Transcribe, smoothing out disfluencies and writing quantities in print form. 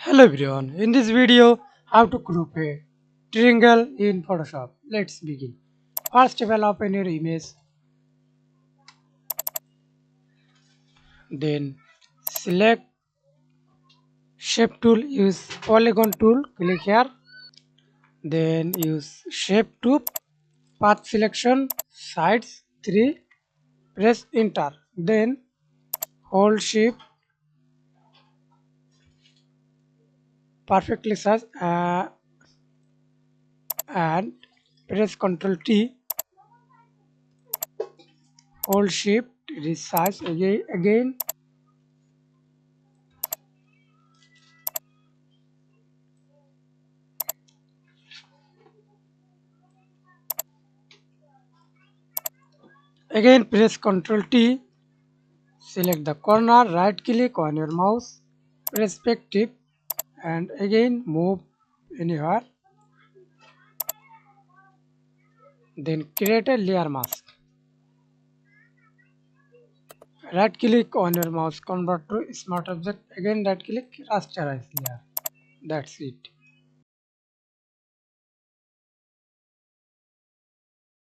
Hello everyone, in this video how to group a triangle in Photoshop. Let's begin. First of all, open your image, then select shape tool, use polygon tool, click here, then use shape tool, path selection, sides 3, press enter, then hold shift, perfectly size and press Ctrl T, hold shift, resize again. Again press Ctrl T, select the corner, right click on your mouse, perspective and again move anywhere. Then create a layer mask. Right click on your mouse, convert to smart object, again right click, rasterize layer. That's it.